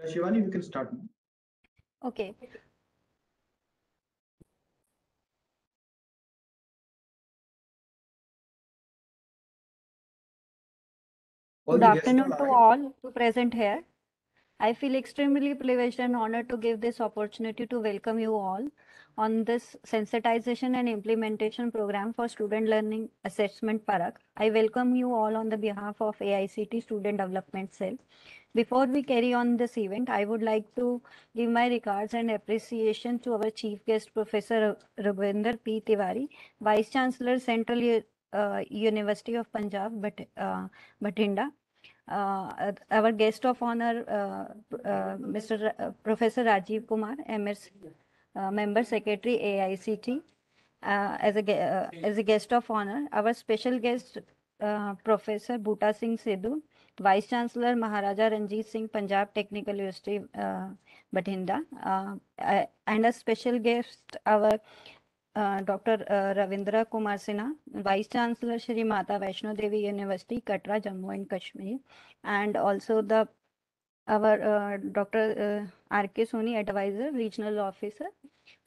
Shivani, we can start now. Okay. Good afternoon to all present here. I feel extremely privileged and honored to give this opportunity to welcome you all on this sensitization and implementation program for student learning assessment PARAKH. I welcome you all on the behalf of AICT Student Development Cell. Before we carry on this event, I would like to give my regards and appreciation to our chief guest, Professor Ravinder P. Tiwari, Vice Chancellor, Central University of Punjab, Bathinda. Our guest of honor, Professor Rajiv Kumar, MS, Member Secretary AICT, as a guest of honor. Our special guest, Professor Bhuta Singh Sidhu, Vice Chancellor Maharaja Ranjit Singh, Punjab Technical University, Bathinda, and a special guest, our Dr. Ravindra Kumar Sinha, Vice Chancellor Shri Mata Vaishno Devi University, Katra, Jammu and Kashmir, and also our Dr. R.K. Soni, Advisor, Regional Officer.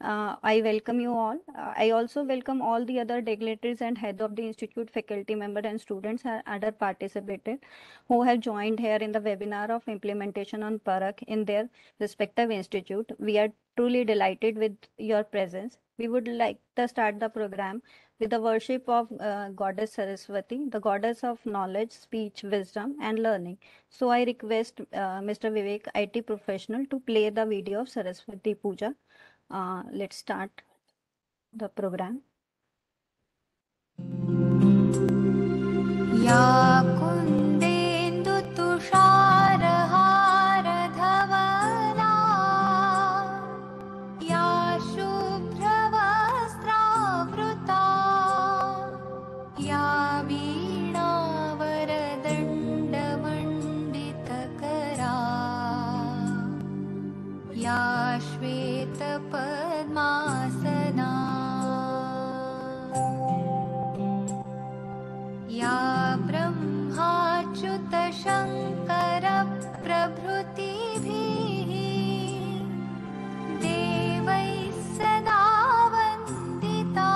I welcome you all. I also welcome all the other dignitaries and head of the institute, faculty member and students and other participants who have joined here in the webinar of implementation on PARAKH in their respective institute. We are truly delighted with your presence. We would like to start the program with the worship of Goddess Saraswati, the goddess of knowledge, speech, wisdom, and learning. So I request Mr. Vivek, IT professional, to play the video of Saraswati Puja. Let's start the program. Ya kundendu tusharhar dhavala Ya shubhravastravruta Ya veena varadandamanditaka Ya shweta padmasana या ब्रह्माच्युत शङ्कर प्रभृतिभिः देवैः सदा वन्दिता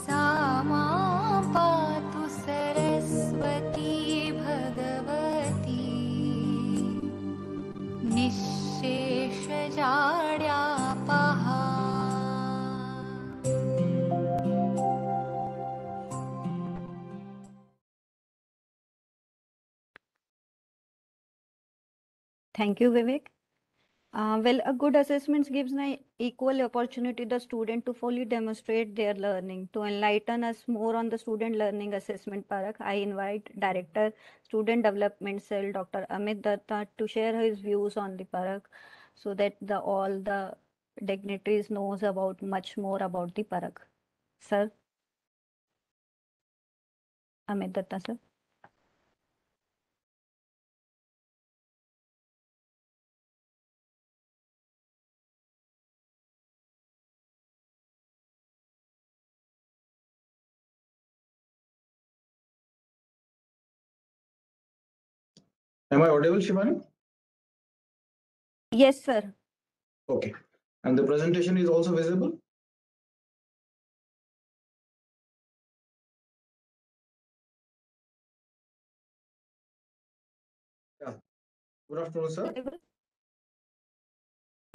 सा मां पातु Saraswati Bhagwati निःशेषजाड्यापहा Thank you, Vivek. Well, a good assessment gives an equal opportunity to the student to fully demonstrate their learning. To enlighten us more on the student learning assessment PARAKH, I invite Director Student Development Cell, Dr. Amit Datta, to share his views on the PARAKH so that all the dignitaries knows about much more about the PARAKH. Sir, Amit Datta, sir. Am I audible, Shivani? Yes, sir. Okay. And the presentation is also visible? Yeah. Good afternoon, sir.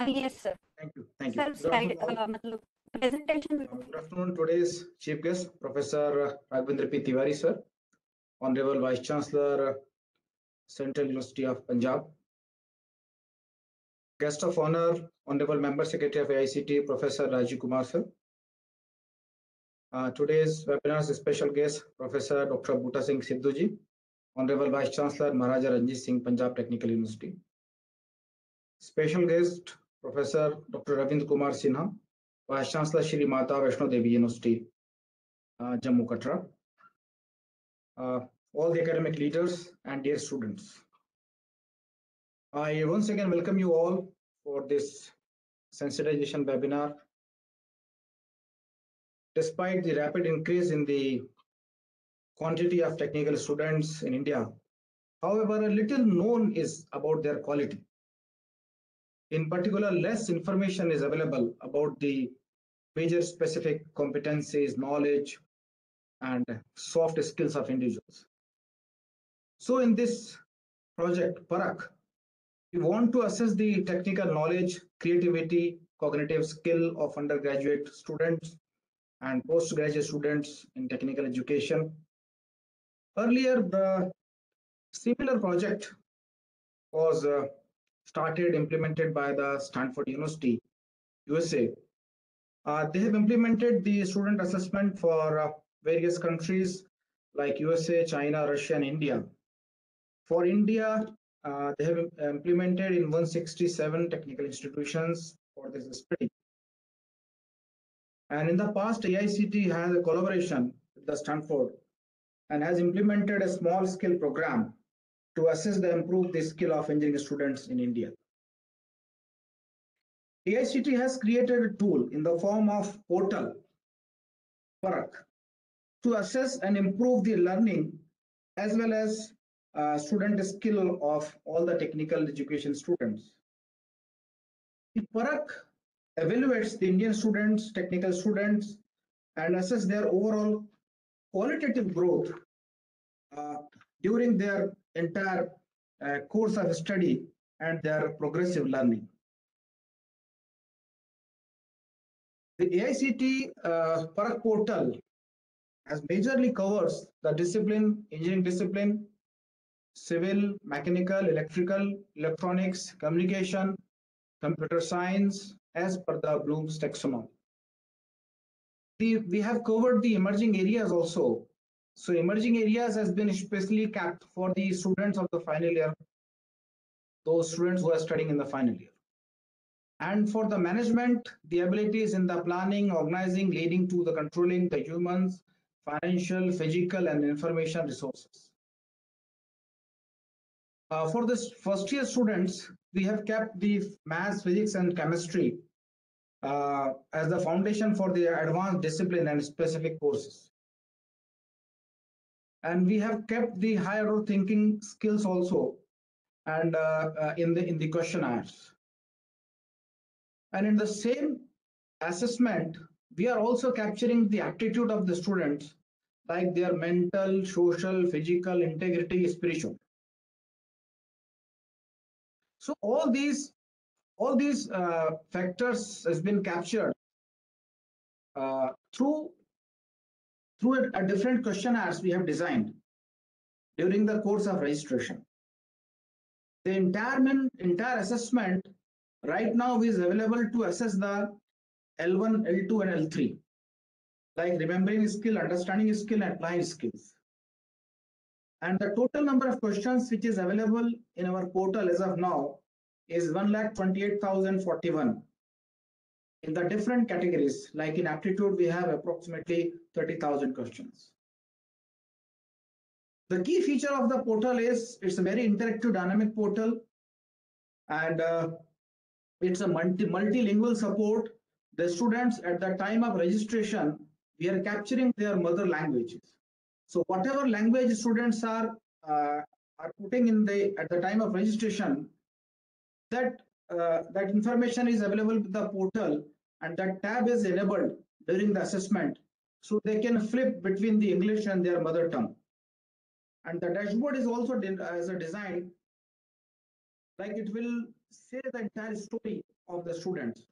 Yes, sir. Thank you. Thank you. Sir, Good afternoon, presentation. good afternoon. Today's chief guest, Professor Ravinder P. Tiwari, sir, Honorable Vice Chancellor, Central University of Punjab. Guest of honor, Honorable Member Secretary of AICT, Professor Rajiv Kumar, sir. Today's webinar's special guest, Professor Dr. Bhuta Singh Sidhu ji, Honorable Vice Chancellor, Maharaja Ranjit Singh, Punjab Technical University. Special guest, Professor Dr. Ravindra Kumar Sinha, Vice Chancellor, Shri Mata Vaishno Devi University, Jammu, Katra. All the academic leaders and dear students. I once again welcome you all for this sensitization webinar. Despite the rapid increase in the quantity of technical students in India, However, a little known is about their quality. In particular, less information is available about the major specific competencies, knowledge, and soft skills of individuals. So in this project, PARAKH, we want to assess the technical knowledge, creativity, cognitive skill of undergraduate students and postgraduate students in technical education. Earlier, the similar project was implemented by the Stanford University, USA. They have implemented the student assessment for various countries like USA, China, Russia, and India. For India, they have implemented in 167 technical institutions for this study. And in the past, AICTE has a collaboration with the Stanford and has implemented a small scale program to assess and improve the skill of engineering students in India. AICTE has created a tool in the form of portal, PARAKH, to assess and improve the learning as well as student skill of all the technical education students. The PARAKH evaluates the Indian students, technical students, and assess their overall qualitative growth during their entire course of study and their progressive learning. The AICTE PARAKH portal has majorly covers the discipline, engineering discipline, civil, mechanical, electrical, electronics, communication, computer science, as per the Bloom's taxonomy. We have covered the emerging areas also. So emerging areas has been especially capped for the students of the final year, those students who are studying in the final year. And for the management, the abilities in the planning, organizing, leading to the controlling the humans, financial, physical, and information resources. For this first year students, we have kept the maths, physics, and chemistry as the foundation for the advanced discipline and specific courses. And we have kept the higher order thinking skills also and in the questionnaires. And in the same assessment, we are also capturing the aptitude of the students, like their mental, social, physical, integrity, spiritual. So all these factors has been captured through a different questionnaires we have designed during the course of registration. The entire assessment right now is available to assess the L1, L2, and L3, like remembering skill, understanding skill, and applying skills. And the total number of questions which is available in our portal as of now is 1,28,041 in the different categories. Like in aptitude, we have approximately 30,000 questions. The key feature of the portal is it's a very interactive dynamic portal, and it's a multilingual support. The students at the time of registration, we are capturing their mother languages. So whatever language students are putting in at the time of registration, that information is available with the portal, and that tab is enabled during the assessment, so they can flip between the English and their mother tongue. And the dashboard is also as a design, like it will say the entire story of the students.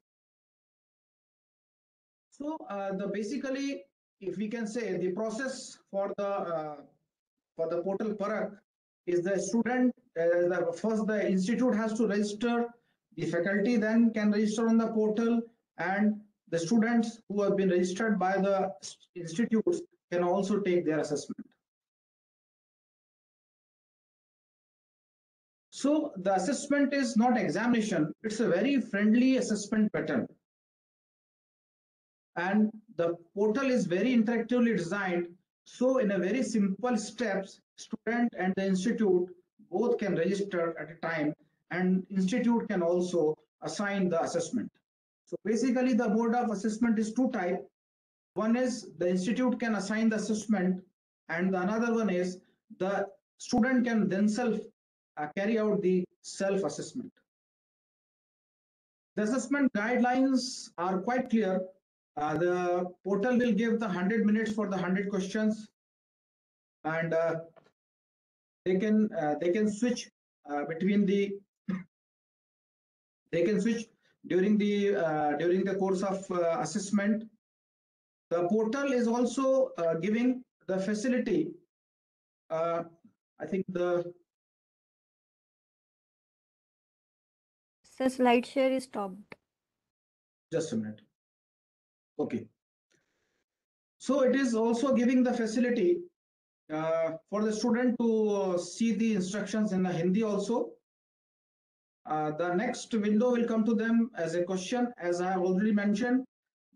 So basically, if we can say, the process for the portal PARAKH is the student, first the institute has to register, the faculty then can register on the portal, and the students who have been registered by the institutes can also take their assessment. So the assessment is not examination, it's a very friendly assessment pattern. And the portal is very interactively designed, so in a very simple steps, student and the institute both can register at a time, and institute can also assign the assessment. So basically the mode of assessment is two types. One is the institute can assign the assessment, and the another one is the student can themselves carry out the self-assessment. The assessment guidelines are quite clear. The portal will give the 100 minutes for the 100 questions, and they can switch between the they can switch during the course of assessment. The portal is also giving the facility. I think the slide share is stopped. Just a minute. Okay. So it is also giving the facility for the student to see the instructions in the Hindi also. The next window will come to them as a question. As I have already mentioned,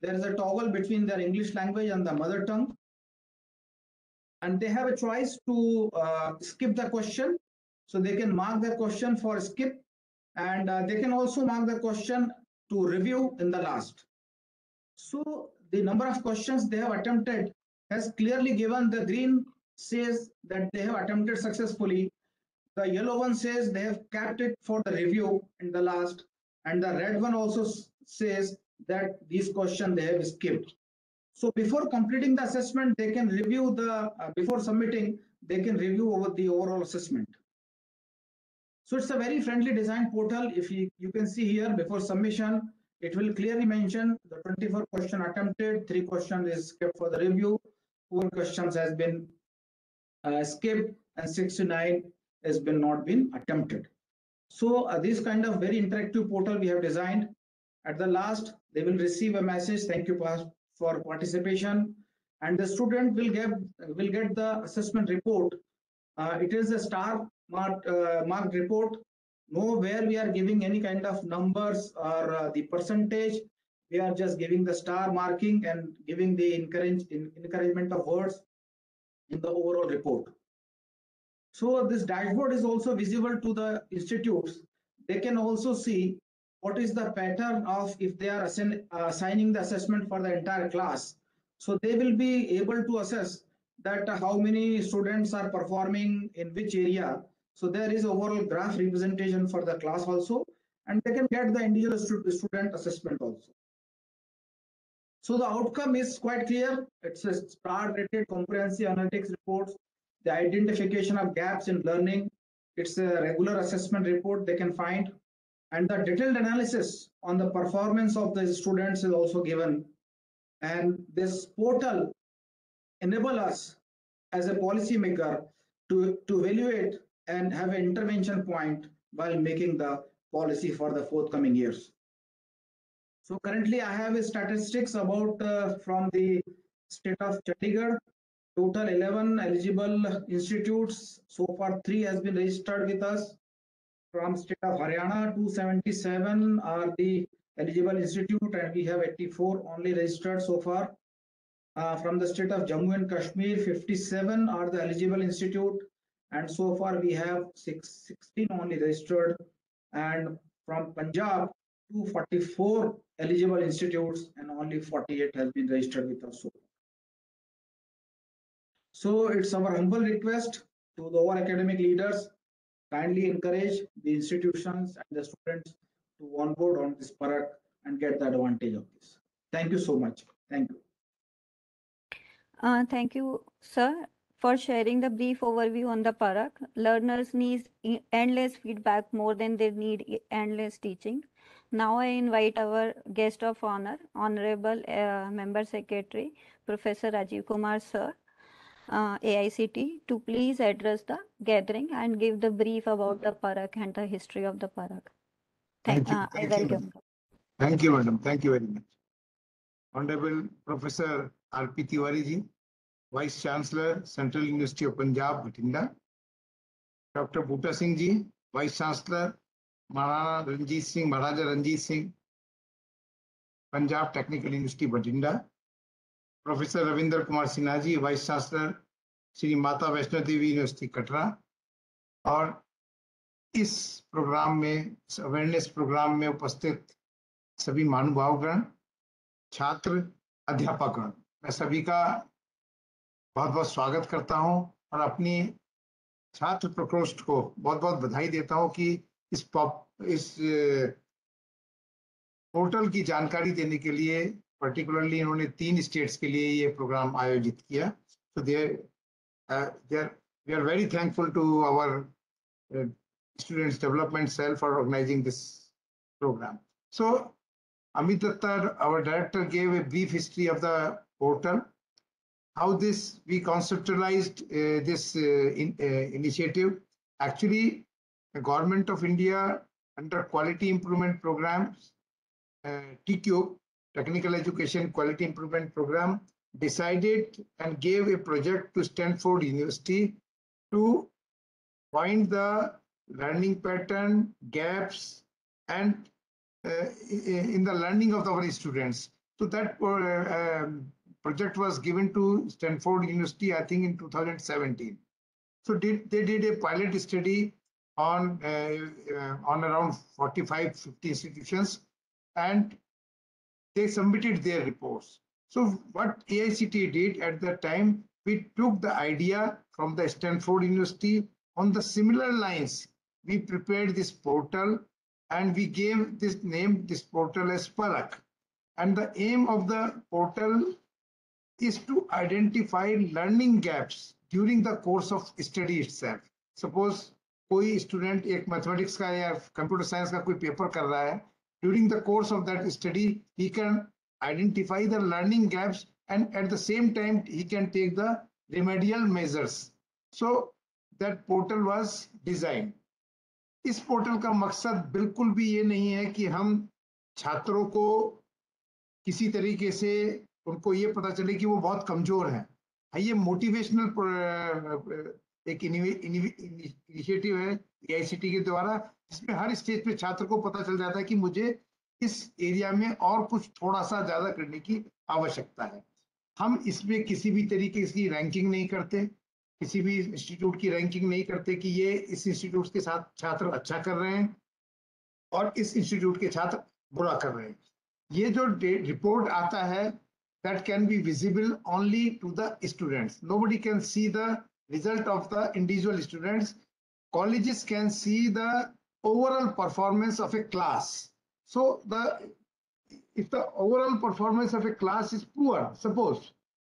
there is a toggle between their English language and the mother tongue. And they have a choice to skip the question. So they can mark the question for skip, and they can also mark the question to review in the last. So the number of questions they have attempted has clearly given. The green says that they have attempted successfully. The yellow one says they have kept it for the review in the last. And the red one also says that these questions they have skipped. So before completing the assessment, they can review before submitting, they can review over the overall assessment. So it's a very friendly design portal. If you can see here before submission, it will clearly mention the 24 question attempted, 3 questions is kept for the review, 4 questions has been skipped, and 69 has not been attempted. So this kind of very interactive portal we have designed. At the last, they will receive a message, thank you for participation, and the student will get the assessment report. It is a star marked report. Nowhere we are giving any kind of numbers or the percentage. We are just giving the star marking and giving the encouragement of words in the overall report. So this dashboard is also visible to the institutes. They can also see what is the pattern of if they are assigning the assessment for the entire class. So they will be able to assess that how many students are performing in which area. So there is overall graph representation for the class also, and they can get the individual student assessment also. So the outcome is quite clear. It's a star-rated comprehensive analytics reports, the identification of gaps in learning. It's a regular assessment report they can find, and the detailed analysis on the performance of the students is also given. And this portal enable us as a policymaker to evaluate and have an intervention point while making the policy for the forthcoming years. So currently I have statistics about from the state of Chandigarh, total 11 eligible institutes. So far 3 has been registered with us. From state of Haryana, 277 are the eligible institute, and we have 84 only registered so far. From the state of Jammu and Kashmir, 57 are the eligible institute, and so far we have 16 only registered. And from Punjab, 244 eligible institutes, and only 48 has been registered with us. So it's our humble request to the all academic leaders, kindly encourage the institutions and the students to onboard on this PARAKH and get the advantage of this. Thank you so much. Thank you. Thank you, sir, for sharing the brief overview on the PARAKH. Learners need endless feedback more than they need endless teaching. Now I invite our guest of honor, Honorable Member Secretary, Professor Rajiv Kumar, sir, AICT, to please address the gathering and give the brief about the PARAKH and the history of the PARAKH. Thank you. I welcome. Thank you, madam. Thank you very much. Honorable Professor R.P. Tiwari ji, Vice Chancellor, Central University of Punjab, Bathinda. Dr. Bhuta Singh ji, Vice Chancellor, Maharaja Ranjit Singh, Punjab Technical University, Bathinda. Professor Ravinder Kumar Sinha ji, Vice Chancellor, Shri Mata Vaishno Devi University, Katra. और इस programme में, awareness programme में उपस्थित सभी महानुभावगण, छात्र, अध्यापकगण, मैं सभी का बहुत बहुत स्वागत करता हूं और अपनी छात्र प्रकोष्ठ को बहुत बहुत बधाई देता हूं कि इस पोर्टल की जानकारी देने के लिए पर्टिकुलरली इन्होंने 3 स्टेट्स के लिए ये प्रोग्राम आयोजित किया. So we are very thankful to our students development cell for organizing this program. So Amit Datta, our director, gave a brief history of the portal, how we conceptualized this initiative. Actually, the Government of India under Quality Improvement Programs, TQ, Technical Education Quality Improvement Program, decided and gave a project to Stanford University to find the learning pattern, gaps, and in the learning of our students. So that project was given to Stanford University, I think in 2017. So they did a pilot study on around 45-50 institutions, and they submitted their reports. So what AICTE did at that time, we took the idea from the Stanford University. On the similar lines, we prepared this portal and we gave this portal as PARAKH. And the aim of the portal is to identify learning gaps during the course of study itself. Suppose कोई student एक mathematics का या computer science का कोई paper कर रहा है, during the course of that study, he can identify the learning gaps and at the same time, he can take the remedial measures. So that portal was designed. इस portal का मकसद बिल्कुल भी ये नहीं है कि हम छात्रों को किसी तरीके से उनको ये पता चले कि वो बहुत कमजोर हैं. ये मोटिवेशनल एक इनिशिएटिव है AICTE के द्वारा, जिसमें हर स्टेज पे छात्र को पता चल जाता है कि मुझे इस एरिया में और कुछ थोड़ा सा ज्यादा करने की आवश्यकता है. हम इसमें किसी भी तरीके की रैंकिंग नहीं करते, किसी भी इंस्टीट्यूट की रैंकिंग नहीं करते कि ये इस इंस्टीट्यूट के साथ छात्र अच्छा कर रहे हैं और इस इंस्टीट्यूट के छात्र बुरा कर रहे हैं. ये जो रिपोर्ट आता है, that can be visible only to the students. Nobody can see the result of the individual students. Colleges can see the overall performance of a class. So if the overall performance of a class is poor, suppose,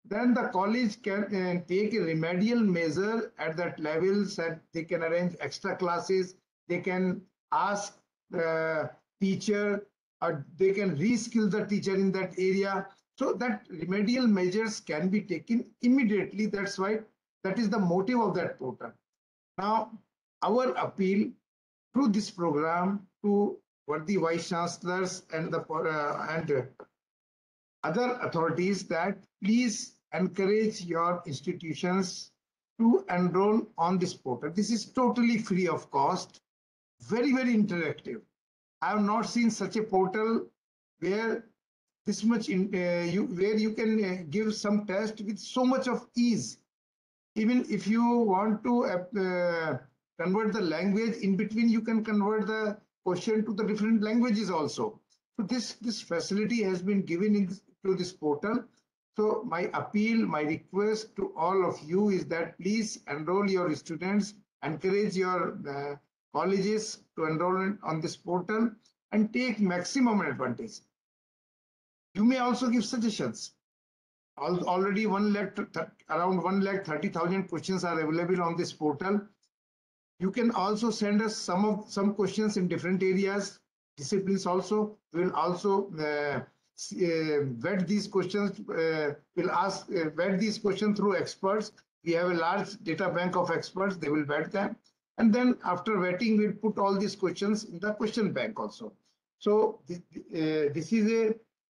then the college can take a remedial measure at that level, that they can arrange extra classes, they can ask the teacher, or they can reskill the teacher in that area. So that remedial measures can be taken immediately. That's why that is the motive of that portal. Now, our appeal through this program to the vice chancellors and other authorities, that please encourage your institutions to enroll on this portal. This is totally free of cost, very, very interactive. I have not seen such a portal where this much where you can give some test with so much of ease. Even if you want to convert the language in between, you can convert the question to the different languages also. So this facility has been given to this portal. So my appeal, my request to all of you is that please enroll your students, encourage your colleges to enroll on this portal and take maximum advantage. You may also give suggestions. Already around 1,30,000 questions are available on this portal. You can also send us some questions in different areas, disciplines also. We'll also vet these questions. Vet these questions through experts. We have a large data bank of experts. They will vet them. And then after vetting, we'll put all these questions in the question bank also. So this is a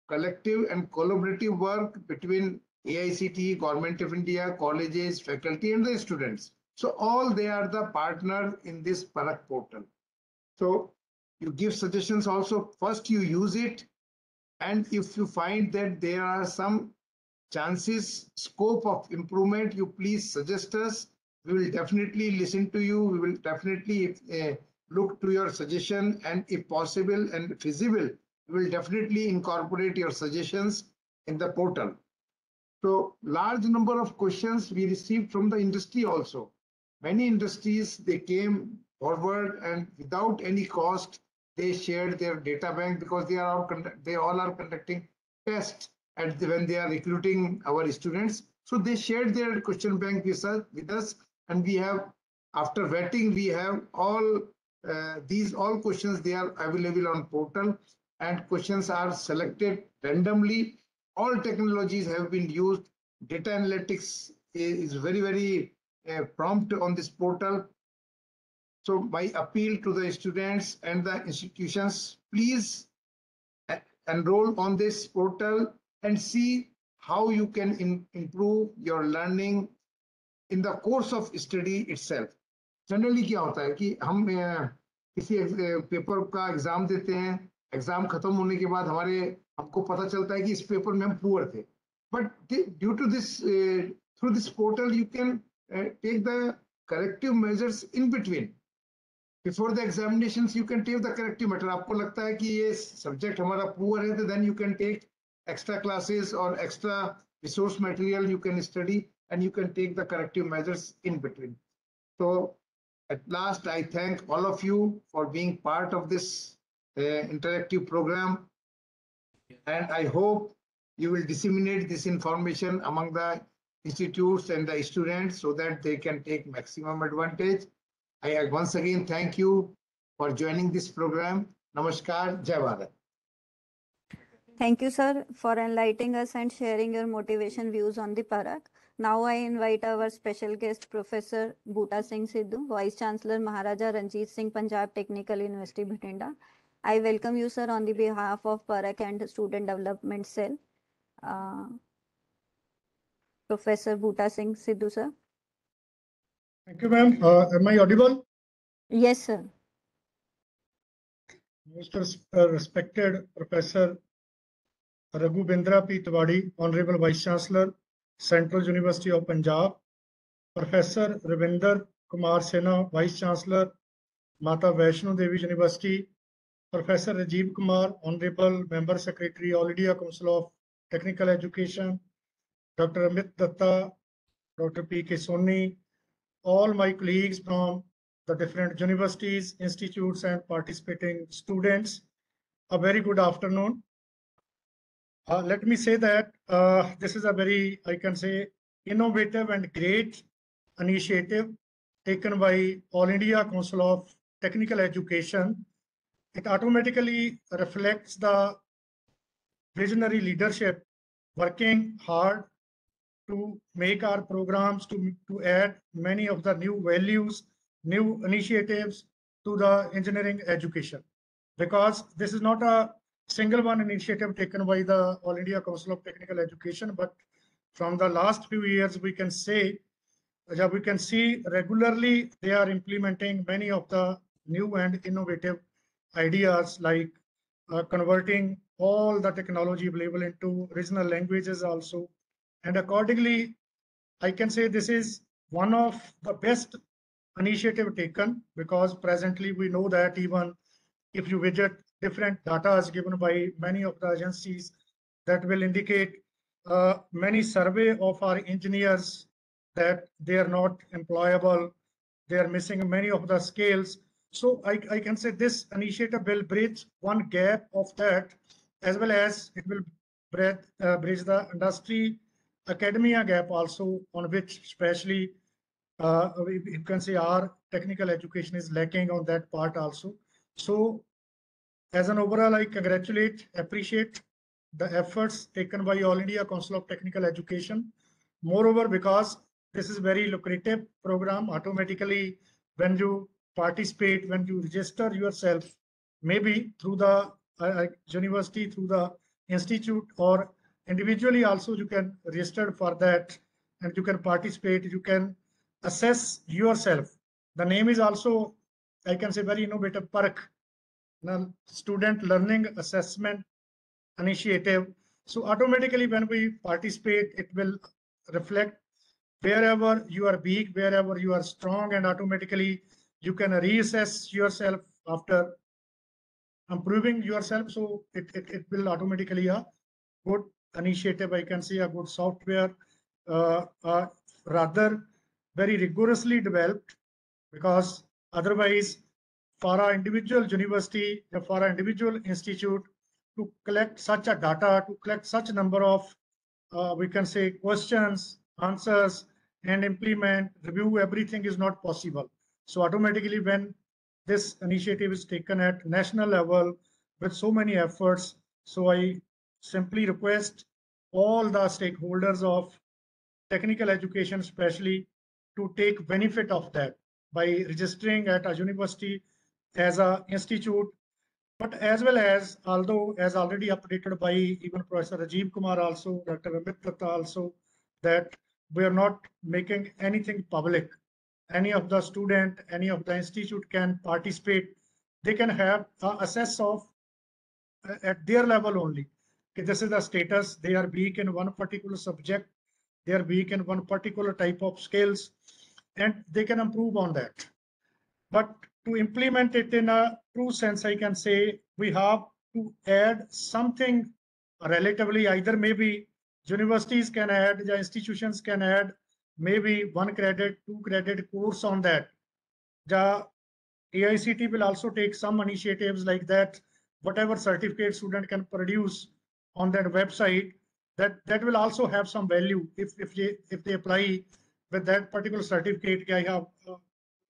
collective and collaborative work between AICTE, Government of India, colleges, faculty, and the students. So all they are the partner in this PARAKH portal. So you give suggestions also. First you use it, and if you find that there are some chances, scope of improvement, you please suggest us. We will definitely listen to you. We will definitely look to your suggestion, and if possible and feasible, we will definitely incorporate your suggestions in the portal. So large number of questions we received from the industry also. Many industries, they came forward and without any cost, they shared their data bank because they all are conducting tests when they are recruiting our students. So they shared their question bank with us, and we have, after vetting, we have all these all questions, they are available on portal, and questions are selected randomly. All technologies have been used. Data analytics is very prompt on this portal. So my appeal to the students and the institutions, please enroll on this portal and see how you can improve your learning in the course of study itself. Generally क्या होता है कि हम किसी paper का exam देते हैं, exam खत्म होने के बाद हमको पता चलता है कि इस पेपर में हम पुअर थे, but due to this through this portal you can take the corrective measures in between. Before the examinations you can take the corrective measure. आपको लगता है कि ये subject हमारा पुअर है, तो then you can take extra classes or extra resource material you can study, and you can take the corrective measures in between. So at last, I thank all of you for being part of this interactive program, and I hope you will disseminate this information among the institutes and the students so that they can take maximum advantage. I once again thank you for joining this program. Namaskar, Jai Bharat. Thank you, sir, for enlightening us and sharing your motivation views on the PARAKH. Now I invite our special guest, Professor Bhuta Singh Sidhu, Vice Chancellor Maharaja Ranjit Singh Punjab Technical University, Bhatinda. I welcome you, sir, on the behalf of PARAKH and Student Development Cell. Professor Bhuta Singh Sidhu, sir. Thank you, ma'am. Am I audible? Yes, sir. Most respected Professor Raghubendra P. Tiwari, Honorable Vice Chancellor, Central University of Punjab, Professor Ravinder Kumar Sinha, Vice Chancellor, Mata Vaishno Devi University, Professor Rajiv Kumar, Honorable Member Secretary, All India Council of Technical Education, Dr. Amit Datta, Dr. P.K. Soni, all my colleagues from the different universities, institutes, and participating students, a very good afternoon. Let me say that this is a very, I can say, innovative and great initiative taken by All India Council of Technical Education. It automatically reflects the visionary leadership working hard to make our programs, to add many of the new values, new initiatives to the engineering education. Because this is not a single one initiative taken by the All India Council of Technical Education, but from the last few years, we can see regularly they are implementing many of the new and innovative ideas, like converting all the technology available into regional languages also. And accordingly, I can say this is one of the best initiative taken, because presently we know that even if you visit different data given by many of the agencies, that will indicate many survey of our engineers that they are not employable, they are missing many of the skills. So I can say this initiative will bridge one gap of that, as well as it will bridge the industry academia gap also, on which especially you can say our technical education is lacking on that part also. So as an overall, I appreciate the efforts taken by All India Council of Technical Education. Moreover, because this is very lucrative program, automatically when you participate, when you register yourself, maybe through the university, through the institute, or individually also you can register for that, and you can participate, you can assess yourself. The name is also, I can say, very innovative, PARAKH, Student Learning Assessment Initiative. So automatically when we participate, it will reflect wherever you are weak, wherever you are strong, and automatically you can reassess yourself after improving yourself. So it will automatically a good initiative, I can say, a good software, rather very rigorously developed, because otherwise for our individual university, for our individual institute to collect such a data, to collect such a number of, we can say, questions, answers, and implement, review everything is not possible. So automatically when this initiative is taken at national level with so many efforts, so I simply request all the stakeholders of technical education especially to take benefit of that by registering at a university as an institute, but as well as, although as already updated by even Professor Rajiv Kumar also, Dr. Amit Datta also, that we are not making anything public. Any of the student, any of the institute can participate. They can have access of at their level only. Okay, this is the status. They are weak in one particular subject. They are weak in one particular type of skills, and they can improve on that. But to implement it in a true sense, I can say we have to add something relatively, either maybe universities can add, the institutions can add maybe 1 credit, 2 credit course on that. The AICTE will also take some initiatives like that. Whatever certificate student can produce on that website, that will also have some value if they apply with that particular certificate. I have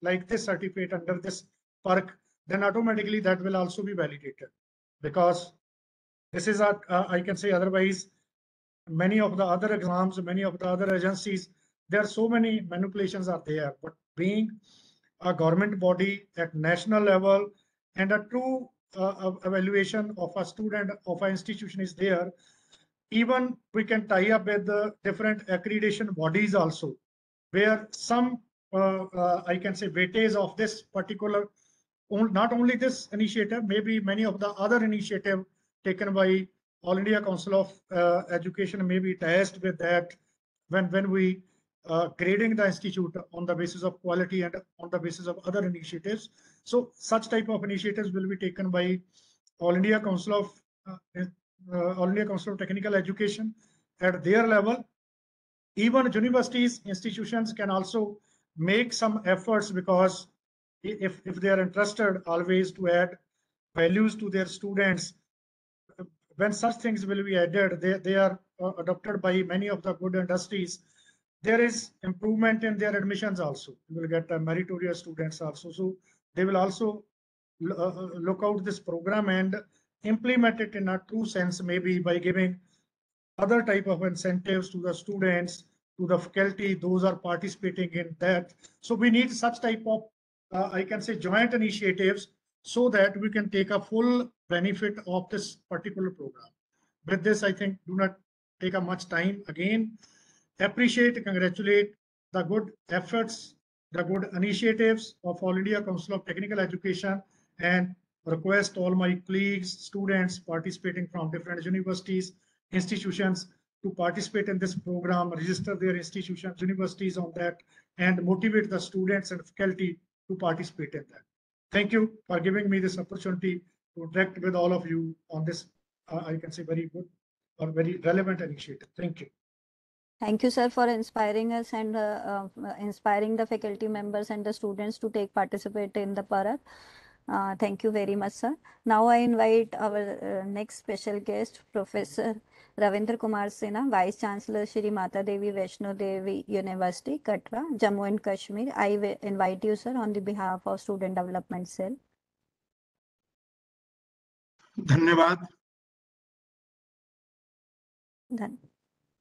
like this certificate under this PARAKH, then automatically that will also be validated, because this is a I can say, otherwise many of the other exams, many of the other agencies, there are so many manipulations are there. But being a government body at national level and a true evaluation of a student of an institution is there, even we can tie up with the different accreditation bodies also, where some I can say weightage of this particular, not only this initiative, maybe many of the other initiative taken by All India Council of Education may be attached with that when we grading the institute on the basis of quality and on the basis of other initiatives. So such type of initiatives will be taken by All India Council of Technical Education at their level. Even universities, institutions can also make some efforts, because if they are interested always to add values to their students, when such things will be added, they are adopted by many of the good industries. There is improvement in their admissions also. You will get meritorious students also. So they will also look out this program and implement it in a true sense, maybe by giving other type of incentives to the students, to the faculty, those are participating in that. So we need such type of, I can say, joint initiatives, so that we can take a full benefit of this particular program. With this, I think, do not take up much time. Again, appreciate, congratulate the good efforts, the good initiatives of All India Council of Technical Education, and request all my colleagues, students participating from different universities, institutions to participate in this program, register their institutions, universities on that, and motivate the students and faculty to participate in that. Thank you for giving me this opportunity to interact with all of you on this, I can say, very good or very relevant initiative. Thank you. Thank you, sir, for inspiring us and inspiring the faculty members and the students to participate in the PARAKH. Thank you very much, sir. Now I invite our next special guest, Professor Ravindra Kumar Sinha, Vice Chancellor, Shri Mata Devi Vaishno Devi University, Katra, Jammu and Kashmir. I invite you, sir, on the behalf of Student Development Cell. धन्यवाद।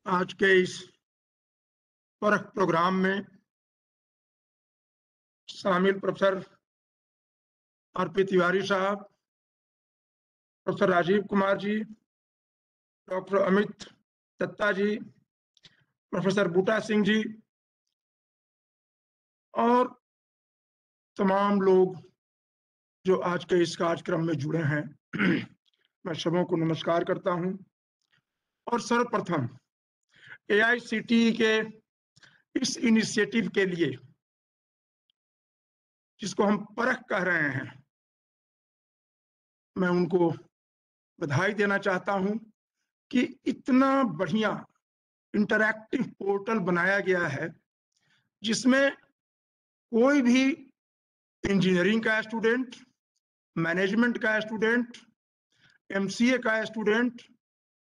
आज के इस परख programme में शामिल professor RP Tiwari साहब, professor Rajiv Kumar ji, doctor Amit Dutta जी, professor बूटा सिंह जी और तमाम लोग जो आज के इस कार्यक्रम में जुड़े हैं, मैं सबों को नमस्कार करता हूं। और सर्वप्रथम AICTE के इस इनिशिएटिव के लिए, जिसको हम परख कह रहे हैं, मैं उनको बधाई देना चाहता हूं कि इतना बढ़िया इंटरैक्टिव पोर्टल बनाया गया है जिसमें कोई भी इंजीनियरिंग का स्टूडेंट, मैनेजमेंट का स्टूडेंट, एमसीए का स्टूडेंट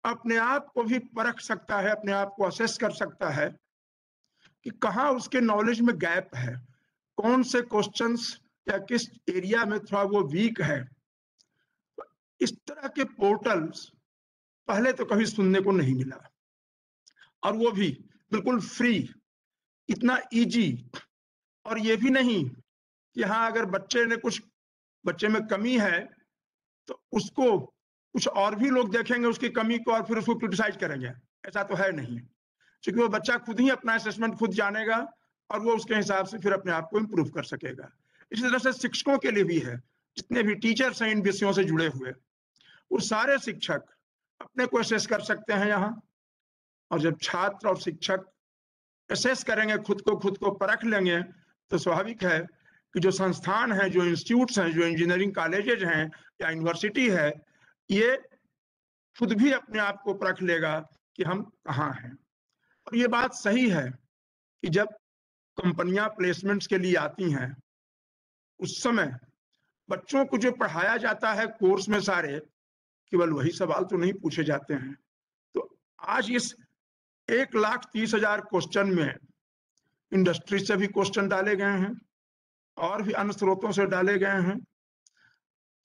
अपने आप को भी परख सकता है, अपने आप को असेस कर सकता है कि कहाँ उसके नॉलेज में गैप है, कौन से क्वेश्चंस या किस एरिया में थोड़ा वो वीक है। इस तरह के पोर्टल्स पहले तो कभी सुनने को नहीं मिला, और वो भी बिल्कुल फ्री, इतना इजी। और ये भी नहीं कि हाँ अगर बच्चे में कमी है तो उसको कुछ और भी लोग देखेंगे उसकी कमी को और फिर उसको क्रिटिसाइज करेंगे, ऐसा तो है नहीं। क्योंकि वो बच्चा खुद ही अपना असेसमेंट खुद जानेगा और वो उसके हिसाब से फिर अपने आप को इम्प्रूव कर सकेगा। इसी तरह से शिक्षकों के लिए भी है, जितने भी टीचर्स हैं इन विषयों से जुड़े हुए, वो सारे शिक्षक अपने को असेस कर सकते हैं यहाँ। और जब छात्र और शिक्षक असेस करेंगे, खुद को परख लेंगे, तो स्वाभाविक है कि जो संस्थान हैं, जो इंस्टीट्यूट्स हैं, जो इंजीनियरिंग कॉलेजेज हैं या यूनिवर्सिटी है, ये खुद भी अपने आप को परख लेगा कि हम कहाँ हैं। और ये बात सही है कि जब कंपनियां प्लेसमेंट्स के लिए आती हैं, उस समय बच्चों को जो पढ़ाया जाता है कोर्स में सारे, केवल वही सवाल तो नहीं पूछे जाते हैं। तो आज इस 1,30,000 क्वेश्चन में इंडस्ट्री से भी क्वेश्चन डाले गए हैं और भी अन्य स्रोतों से डाले गए हैं।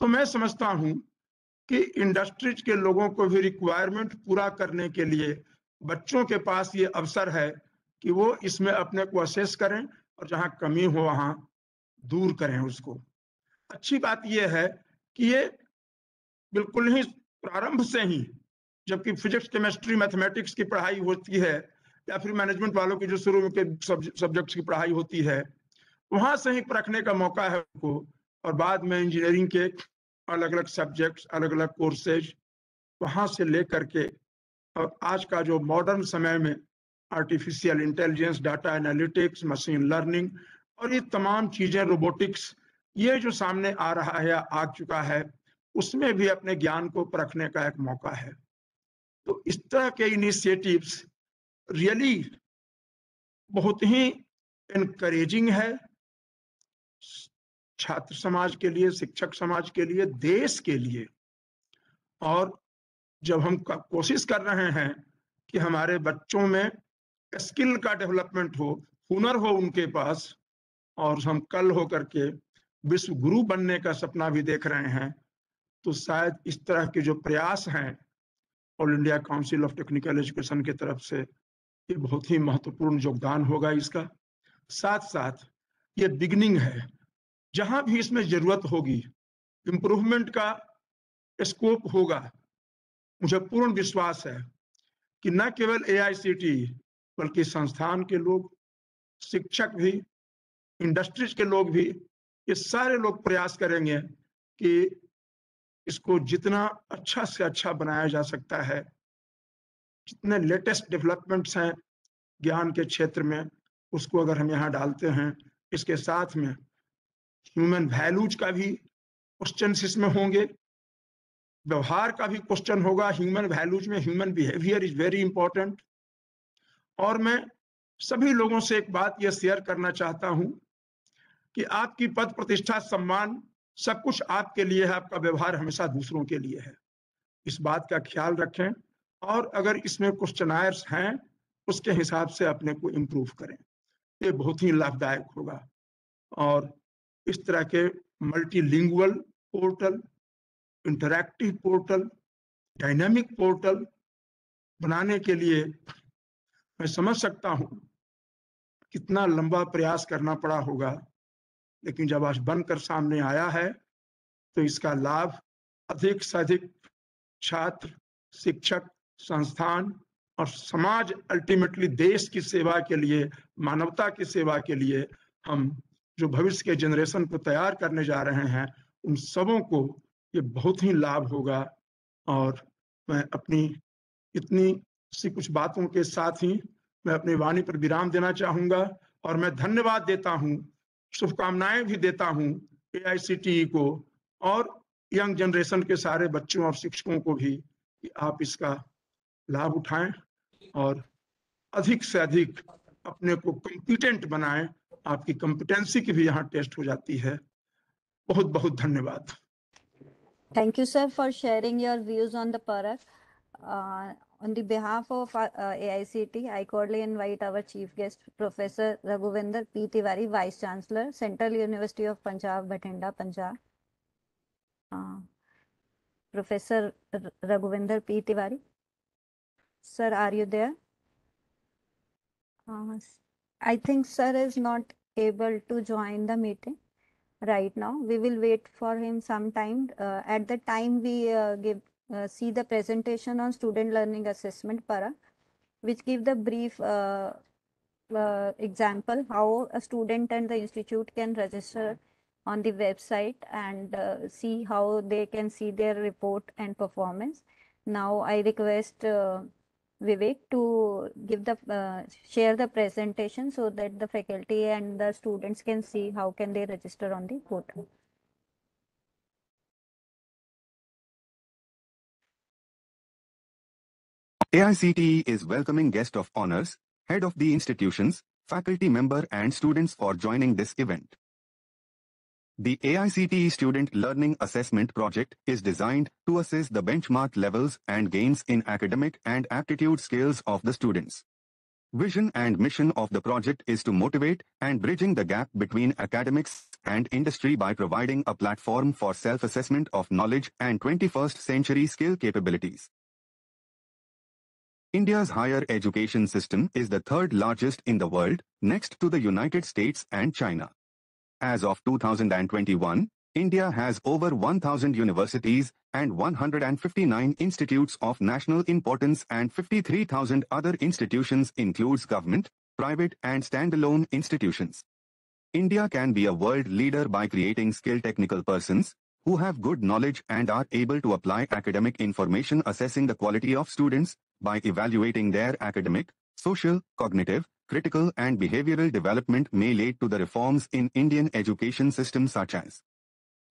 तो मैं समझता हूं कि इंडस्ट्रीज के लोगों को भी रिक्वायरमेंट पूरा करने के लिए बच्चों के पास ये अवसर है कि वो इसमें अपने को असेस करें और जहां कमी हो वहां दूर करें उसको। अच्छी बात यह है कि ये बिल्कुल ही प्रारंभ से ही, जबकि फिजिक्स, केमिस्ट्री, मैथमेटिक्स की पढ़ाई होती है या फिर मैनेजमेंट वालों की जो शुरू के सब्जेक्ट्स की पढ़ाई होती है, वहां से ही परखने का मौका है उनको। और बाद में इंजीनियरिंग के अलग अलग सब्जेक्ट्स, अलग अलग कोर्सेज, वहां से लेकर के और आज का जो मॉडर्न समय में artificial intelligence, data analytics, machine learning और ये तमाम चीजें, रोबोटिक्स, ये जो सामने आ रहा है, आ चुका है, उसमें भी अपने ज्ञान को परखने का एक मौका है। तो इस तरह के इनिशिएटिव्स रियली बहुत ही एनकरेजिंग है छात्र समाज के लिए, शिक्षक समाज के लिए, देश के लिए। और जब हम कोशिश कर रहे हैं कि हमारे बच्चों में स्किल का डेवलपमेंट हो, हुनर हो उनके पास, और हम कल हो करके विश्व गुरु बनने का सपना भी देख रहे हैं, तो शायद इस तरह के जो प्रयास हैं all India council of technical education की तरफ से, ये बहुत ही महत्वपूर्ण योगदान होगा इसका। साथ साथ ये बिगनिंग है, जहां भी इसमें जरूरत होगी, इम्प्रूवमेंट का स्कोप होगा। मुझे पूर्ण विश्वास है कि न केवल AICTE बल्कि संस्थान के लोग, शिक्षक भी, इंडस्ट्रीज के लोग भी, ये सारे लोग प्रयास करेंगे कि इसको जितना अच्छा से अच्छा बनाया जा सकता है। जितने लेटेस्ट डेवलपमेंट्स हैं ज्ञान के क्षेत्र में, उसको अगर हम यहाँ डालते हैं, इसके साथ में ह्यूमन वैल्यूज का भी क्वेश्चन इसमें होंगे, व्यवहार का भी क्वेश्चन होगा। ह्यूमन वैल्यूज में human behaviour is very important. और मैं सभी लोगों से एक बात यह शेयर करना चाहता हूं कि आपकी पद प्रतिष्ठा, सम्मान, सब कुछ आपके लिए है, आपका व्यवहार हमेशा दूसरों के लिए है। इस बात का ख्याल रखें और अगर इसमें क्वेश्चनायर्स हैं, उसके हिसाब से अपने को इम्प्रूव करें। ये बहुत ही लाभदायक होगा। और इस तरह के multilingual portal, interactive portal, dynamic portal बनाने के लिए मैं समझ सकता हूं कितना लंबा प्रयास करना पड़ा होगा, लेकिन जब आज बनकर सामने आया है तो इसका लाभ अधिक से अधिक छात्र, शिक्षक, संस्थान और समाज, अल्टीमेटली देश की सेवा के लिए, मानवता की सेवा के लिए, हम जो भविष्य के जनरेशन को तैयार करने जा रहे हैं, उन सबों को ये बहुत ही लाभ होगा। और मैं अपनी इतनी सी कुछ बातों के साथ ही मैं अपनी वाणी पर विराम देना चाहूंगा और मैं धन्यवाद देता हूं, शुभकामनाएं भी देता हूं AICTE को और यंग जनरेशन के सारे बच्चों और शिक्षकों को भी कि आप इसका लाभ उठाएं और अधिक से अधिक अपने को कॉम्पिटेंट बनाएं, आपकी कॉम्पिटेंसी की भी यहाँ टेस्ट हो जाती है। बहुत बहुत धन्यवाद। Thank you, sir, for sharing your views on the PARAKH. On the behalf of AICT, I cordially invite our chief guest, Professor Raghuvinder P. Tiwari, Vice Chancellor, Central University of Punjab, Bathinda, Punjab. Professor Raghuvinder P. Tiwari. Sir, are you there? I think sir is not able to join the meeting right now. We will wait for him some time. At the time we see the presentation on student learning assessment PARAKH, which give the brief example how a student and the institute can register on the website and see how they can see their report and performance. Now I request Vivek to give the share the presentation so that the faculty and the students can see how can they register on the portal. AICTE is welcoming guest of honors, head of the institutions, faculty member and students for joining this event. The AICTE Student Learning Assessment Project is designed to assess the benchmark levels and gains in academic and aptitude skills of the students. Vision and mission of the project is to motivate and bridging the gap between academics and industry by providing a platform for self-assessment of knowledge and 21st century skill capabilities. India's higher education system is the third largest in the world, next to the United States and China. As of 2021, India has over 1,000 universities and 159 institutes of national importance, and 53,000 other institutions includes government, private and standalone institutions. India can be a world leader by creating skilled technical persons who have good knowledge and are able to apply academic information, assessing the quality of students by evaluating their academic, social, cognitive, critical and behavioral development may lead to the reforms in Indian education system, such as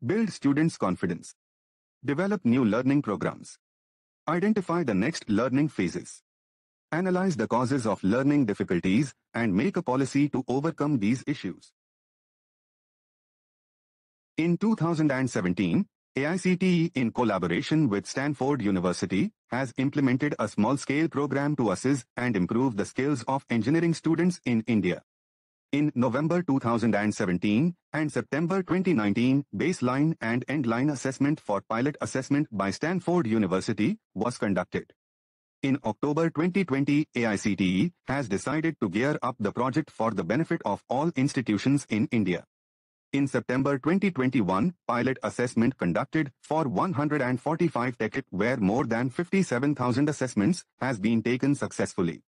build students' confidence, develop new learning programs, identify the next learning phases, analyze the causes of learning difficulties and make a policy to overcome these issues. In 2017, AICTE, in collaboration with Stanford University, has implemented a small-scale program to assess and improve the skills of engineering students in India. In November 2017 and September 2019, baseline and endline assessment for pilot assessment by Stanford University was conducted. In October 2020, AICTE has decided to gear up the project for the benefit of all institutions in India. In September 2021, pilot assessment conducted for 145 TechIT, where more than 57,000 assessments has been taken successfully.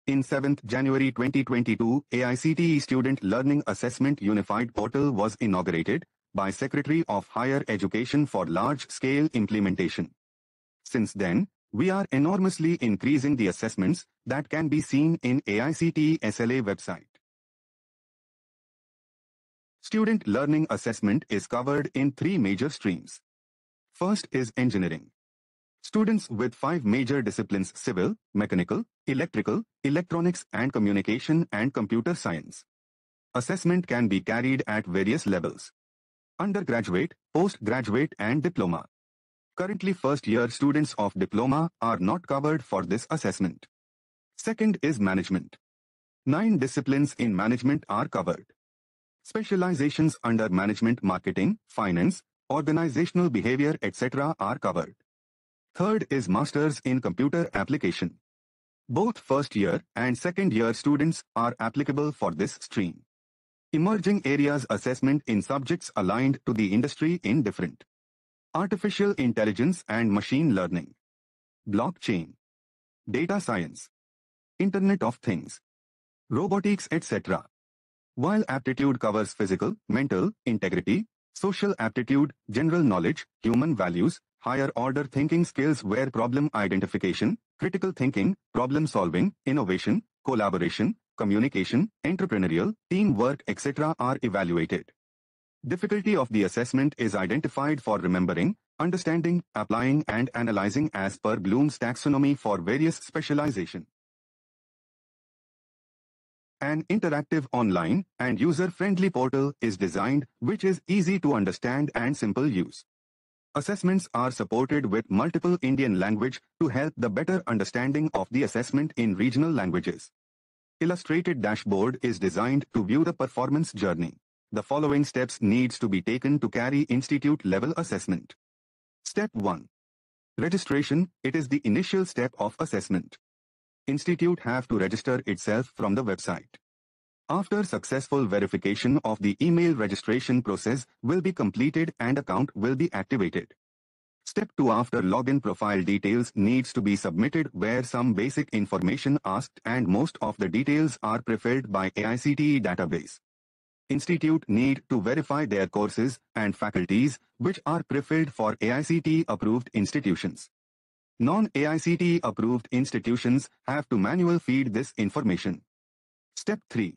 In 7th January 2022, AICTE Student Learning Assessment Unified Portal was inaugurated by Secretary of Higher Education for large-scale implementation. Since then, we are enormously increasing the assessments that can be seen in AICTE SLA website. Student learning assessment is covered in 3 major streams. First is engineering. Students with 5 major disciplines: civil, mechanical, electrical, electronics and communication and computer science. Assessment can be carried at various levels: undergraduate, postgraduate and diploma. Currently first-year students of diploma are not covered for this assessment. Second is management. 9 disciplines in management are covered. Specializations under management, marketing, finance, organizational behavior, etc. are covered. Third is Masters in Computer Application. Both first-year and second-year students are applicable for this stream. Emerging areas assessment in subjects aligned to the industry in different: artificial intelligence and machine learning, blockchain, data science, Internet of Things, robotics, etc. While aptitude covers physical, mental, integrity, social aptitude, general knowledge, human values, higher order thinking skills where problem identification, critical thinking, problem solving, innovation, collaboration, communication, entrepreneurial, teamwork, etc. are evaluated. Difficulty of the assessment is identified for remembering, understanding, applying and analyzing as per Bloom's taxonomy for various specialization. An interactive online and user-friendly portal is designed which is easy to understand and simple use. Assessments are supported with multiple Indian language to help the better understanding of the assessment in regional languages. Illustrated dashboard is designed to view the performance journey. The following steps needs to be taken to carry institute-level assessment. Step 1. Registration. It is the initial step of assessment. Institute have to register itself from the website. After successful verification of the email registration process will be completed and account will be activated. Step 2. After login, profile details needs to be submitted where some basic information asked and most of the details are pre-filled by AICTE database. Institute need to verify their courses and faculties which are pre-filled for AICTE approved institutions. Non-AICTE approved institutions have to manually feed this information. Step 3.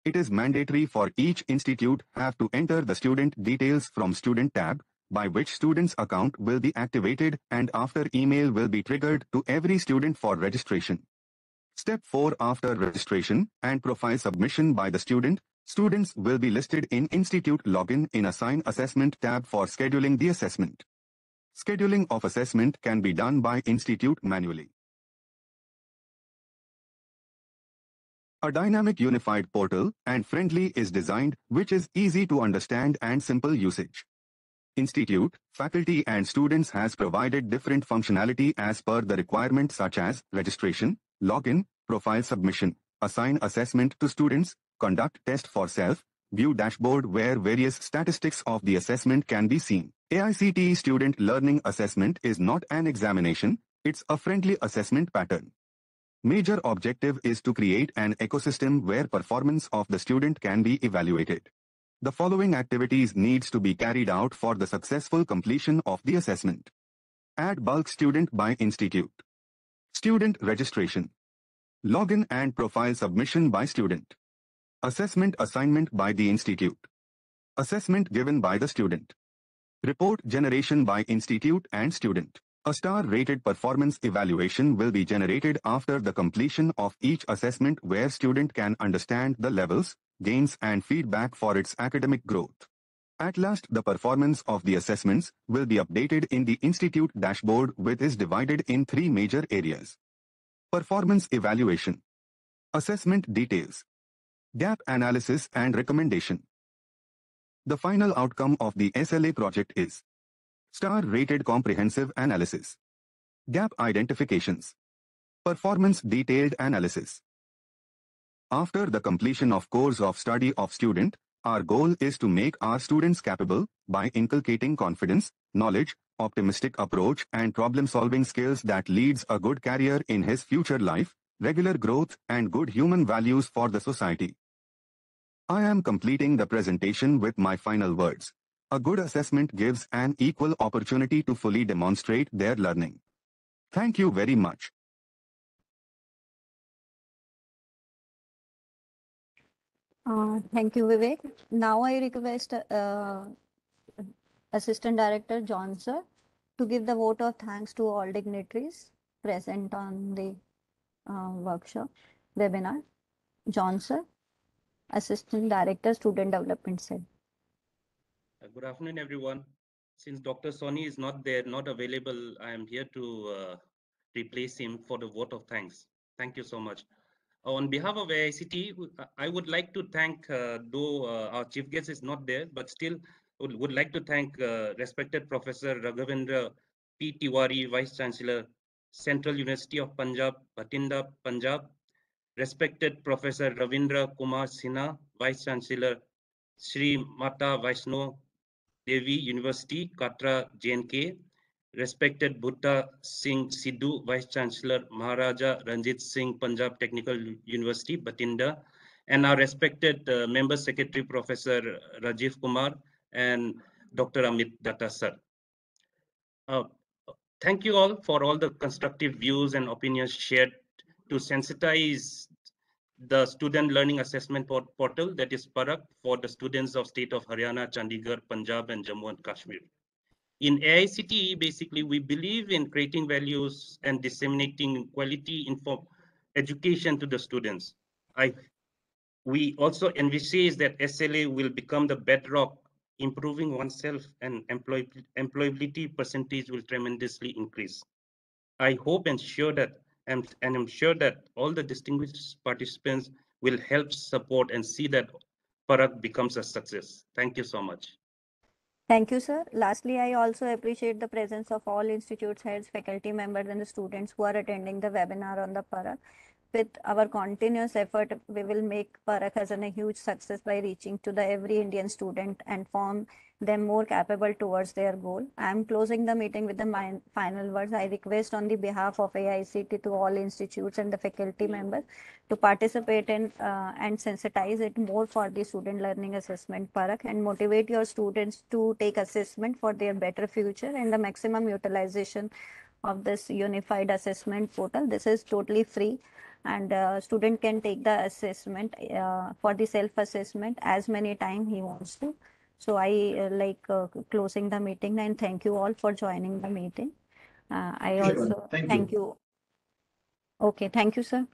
It is mandatory for each institute have to enter the student details from student tab, by which student's account will be activated and after email will be triggered to every student for registration. Step 4. After registration and profile submission by the student, students will be listed in institute login in Assign Assessment tab for scheduling the assessment. Scheduling of assessment can be done by institute manually. A dynamic unified portal and friendly is designed which is easy to understand and simple usage. Institute, faculty and students has provided different functionality as per the requirement such as registration, login, profile submission, assign assessment to students, conduct test for self, view dashboard where various statistics of the assessment can be seen. AICTE Student Learning Assessment is not an examination, it's a friendly assessment pattern. Major objective is to create an ecosystem where performance of the student can be evaluated. The following activities needs to be carried out for the successful completion of the assessment. Add bulk student by institute. Student registration. Login and profile submission by student. Assessment assignment by the institute. Assessment given by the student. Report generation by institute and student. A star-rated performance evaluation will be generated after the completion of each assessment where student can understand the levels, gains and feedback for its academic growth. At last, the performance of the assessments will be updated in the institute dashboard which is divided in 3 major areas. Performance evaluation. Assessment details. Gap analysis and recommendation. The final outcome of the SLA project is star-rated comprehensive analysis. Gap identifications. Performance detailed analysis. After the completion of course of study of student, our goal is to make our students capable by inculcating confidence, knowledge, optimistic approach and problem-solving skills that leads a good career in his future life, regular growth and good human values for the society. I am completing the presentation with my final words. A good assessment gives an equal opportunity to fully demonstrate their learning. Thank you very much. Thank you, Vivek. Now I request Assistant Director John Sir to give the vote of thanks to all dignitaries present on the workshop webinar. John Sir, Assistant Director, Student Development Cell. Good afternoon, everyone. Since Dr. Soni is not there, not available, I am here to replace him for the vote of thanks. Thank you so much. On behalf of AICTE, I would like to thank, though our chief guest is not there, but still would like to thank respected Professor Raghavendra P. Tiwari, Vice Chancellor, Central University of Punjab, Bathinda, Punjab, respected Professor Ravindra Kumar Sinha, Vice Chancellor, Sri Mata Vaishno Devi University, Katra, JNK, respected Bhutta Singh Sidhu, Vice Chancellor, Maharaja Ranjit Singh, Punjab Technical University, Bathinda, and our respected Member Secretary, Professor Rajiv Kumar and Dr. Amit Datta, sir. Thank you all for all the constructive views and opinions shared to sensitize the student learning assessment portal, that is PARAKH, for the students of state of Haryana, Chandigarh, Punjab, and Jammu and Kashmir. In AICTE, basically, we believe in creating values and disseminating quality education to the students. I We also envisage that SLA will become the bedrock, improving oneself, and employability percentage will tremendously increase. I hope and I'm sure that all the distinguished participants will help support and see that PARAKH becomes a success. Thank you so much. Thank you, sir. Lastly, I also appreciate the presence of all institutes heads, faculty members, and the students who are attending the webinar on the PARAKH. With our continuous effort, we will make PARAKH as a huge success by reaching to the every Indian student and form them more capable towards their goal. I am closing the meeting with the final words. I request on the behalf of AICT to all institutes and the faculty members to participate in and sensitize it more for the student learning assessment PARAKH and motivate your students to take assessment for their better future and the maximum utilization of this unified assessment portal. This is totally free and student can take the assessment for the self-assessment as many times he wants to. So I closing the meeting and thank you all for joining the meeting. I Sure. also Thank thank you. you. Okay, thank you, sir.